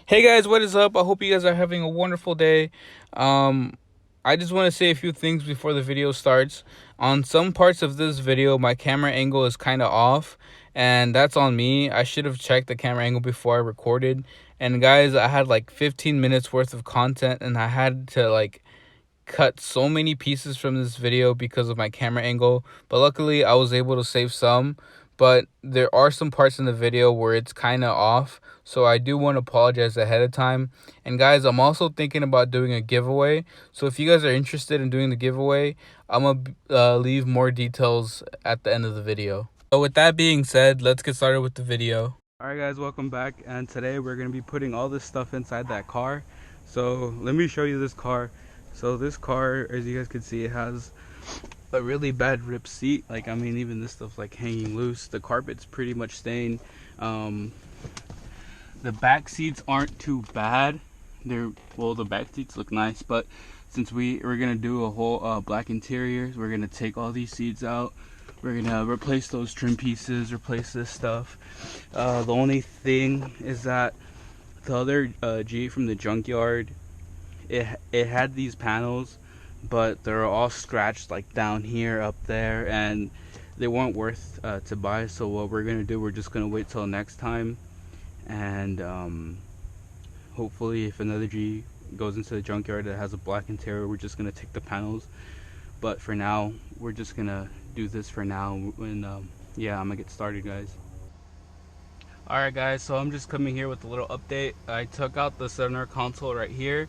Hey guys, what is up? I hope you guys are having a wonderful day. Um, I just want to say a few things before the video starts. On some parts of this video, my camera angle is kind of off, and that's on me. I should have checked the camera angle before I recorded. And guys, I had like 15 minutes worth of content, and I had to like cut so many pieces from this video because of my camera angle, but luckily I was able to save some. But there are some parts in the video where it's kind of off, so I do want to apologize ahead of time. And guys, I'm also thinking about doing a giveaway, so if you guys are interested in doing the giveaway, I'm gonna leave more details at the end of the video. So with that being said, let's get started with the video. Alright guys, welcome back, and today we're going to be putting all this stuff inside that car. So let me show you this car. So this car, as you guys can see, it has a really bad ripped seat. Like, I mean, even this stuff's like hanging loose. The carpet's pretty much stained. The back seats aren't too bad. Well, the back seats look nice, but since we're gonna do a whole black interiors, we're gonna take all these seats out. We're gonna replace those trim pieces, replace this stuff. The only thing is that the other Jeep from the junkyard, it had these panels, but they're all scratched like down here, up there, and they weren't worth to buy. So what we're gonna do, we're just gonna wait till next time, and hopefully if another G goes into the junkyard that has a black interior, we're just gonna take the panels. But for now, we're just gonna do this for now, and yeah, I'm gonna get started, guys. Alright guys, so I'm just coming here with a little update. I took out the center console right here.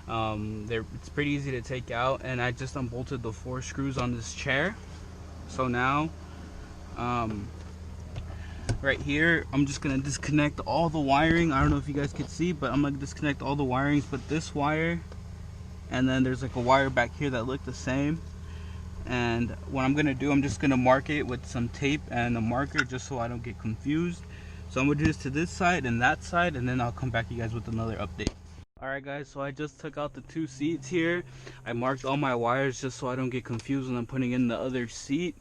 It's pretty easy to take out, and I just unbolted the 4 screws on this chair. So now, right here, I'm just gonna disconnect all the wiring. I don't know if you guys can see, but I'm gonna disconnect all the wirings but this wire, and then there's like a wire back here that look the same. And what I'm gonna do, I'm just gonna mark it with some tape and a marker just so I don't get confused. So I'm gonna do this to this side and that side, and then I'll come back to you guys with another update. Alright guys, so I just took out the 2 seats here. I marked all my wires just so I don't get confused when I'm putting in the other seat.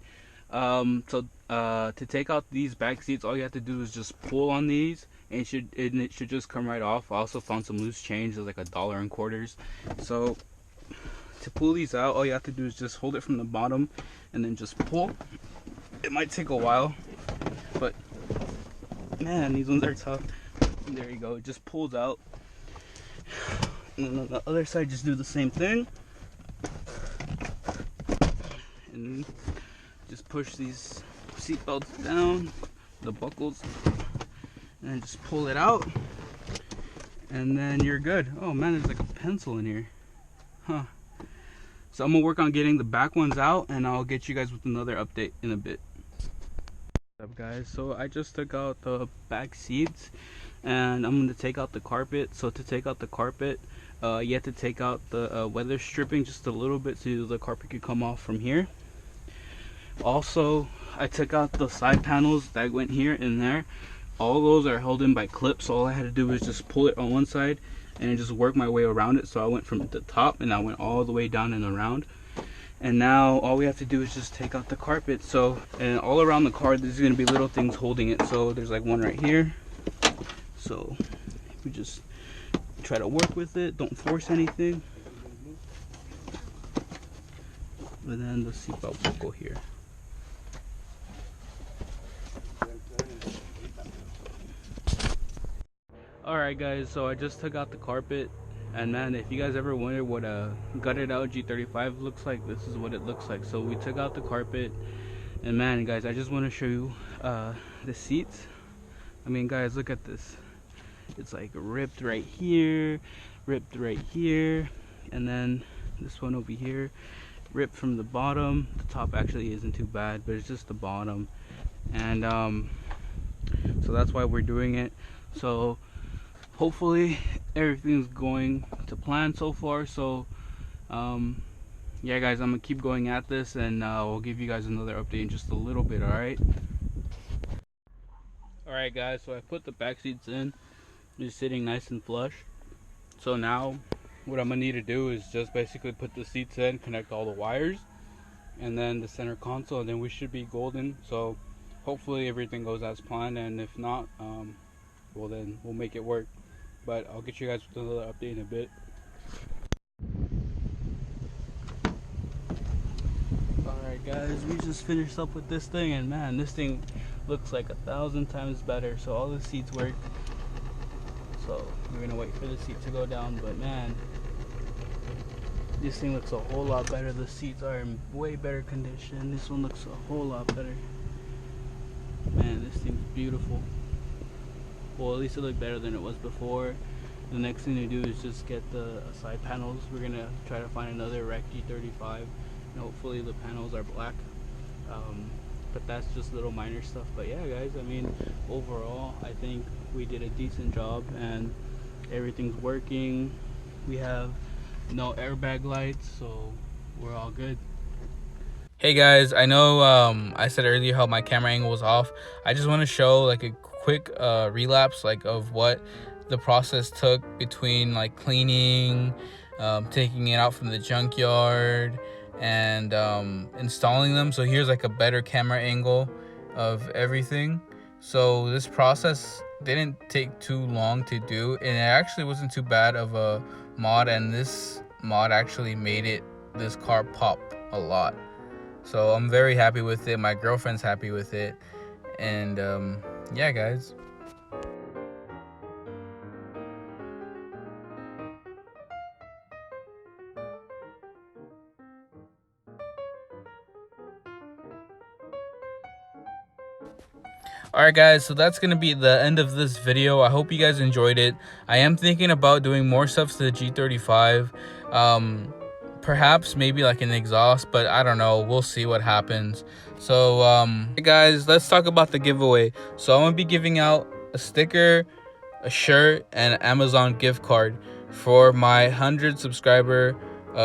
To take out these back seats, all you have to do is just pull on these, and it should just come right off. I also found some loose change. There's like $1 in quarters. So to pull these out, all you have to do is just hold it from the bottom and then just pull. It might take a while, but man, these ones are tough. And there you go, it just pulls out. And then on the other side, just do the same thing, and just push these seat belts down, the buckles, and then just pull it out, and then you're good. Oh man, there's like a pencil in here, huh? So I'm gonna work on getting the back ones out, and I'll get you guys with another update in a bit. What's up guys, so I just took out the back seats, and I'm going to take out the carpet. So to take out the carpet, you have to take out the weather stripping just a little bit so the carpet can come off from here. Also, I took out the side panels that went here and there. All those are held in by clips, so all I had to do was just pull it on one side and just work my way around it. So I went from the top and I went all the way down and around. And now all we have to do is just take out the carpet. So, and all around the car there's going to be little things holding it. So there's like one right here. So we just try to work with it, don't force anything. And then the seatbelt will go here. Alright guys, so I just took out the carpet, and man, if you guys ever wonder what a gutted out G35 looks like, this is what it looks like. So we took out the carpet, and man guys, I just want to show you the seats. I mean guys, look at this. It's like ripped right here, ripped right here, and then this one over here, ripped from the bottom. The top actually isn't too bad, but it's just the bottom. And so that's why we're doing it. So hopefully everything's going to plan so far. So yeah guys, I'm gonna keep going at this, and we'll give you guys another update in just a little bit. Alright guys, so I put the back seats in, just sitting nice and flush. So now what I'm gonna need to do is just basically put the seats in, connect all the wires, and then the center console, and then we should be golden. So hopefully everything goes as planned, and if not, well then we'll make it work. but I'll get you guys with another update in a bit. Alright guys, we just finished up with this thing, and man, this thing looks like 1,000 times better. So all the seats work, so we're gonna wait for the seat to go down, but man, this thing looks a whole lot better. The seats are in way better condition. This one looks a whole lot better. Man, this thing's beautiful. Well, at least it looked better than it was before. The next thing to do is just get the side panels. We're gonna try to find another Rec G35, and hopefully the panels are black. But that's just little minor stuff. But yeah, guys, I mean, overall, I think we did a decent job, and everything's working. We have no airbag lights, so we're all good. Hey guys, I know I said earlier how my camera angle was off. I just want to show like a quick relapse like of what the process took between like cleaning, taking it out from the junkyard, and installing them. So here's like a better camera angle of everything. So this process didn't take too long to do, and it actually wasn't too bad of a mod, and this mod actually made this car pop a lot. So I'm very happy with it. My girlfriend's happy with it. And yeah, guys. Alright guys, so that's going to be the end of this video. I hope you guys enjoyed it. I am thinking about doing more stuff to the G35. Perhaps maybe like an exhaust, but I don't know. We'll see what happens. So hey guys, let's talk about the giveaway. So I'm going to be giving out a sticker, a shirt, and an Amazon gift card for my 100 subscriber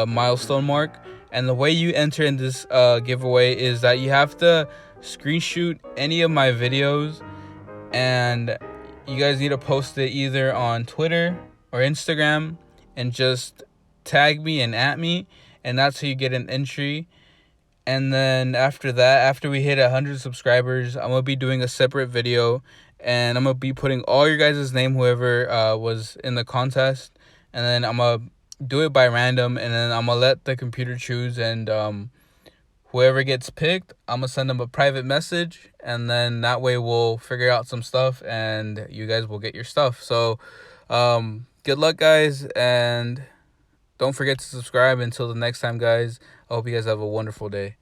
milestone mark. And the way you enter in this giveaway is that you have to screenshot any of my videos, and you guys need to post it either on Twitter or Instagram and just tag me and at me, and that's how you get an entry. And then after that, after we hit 100 subscribers, I'm gonna be doing a separate video, and I'm gonna be putting all your guys' name, whoever was in the contest, and then I'm gonna do it by random, and then I'm gonna let the computer choose, and whoever gets picked, I'm gonna send them a private message, and then that way we'll figure out some stuff and you guys will get your stuff. So good luck guys, and don't forget to subscribe. Until the next time guys, I hope you guys have a wonderful day.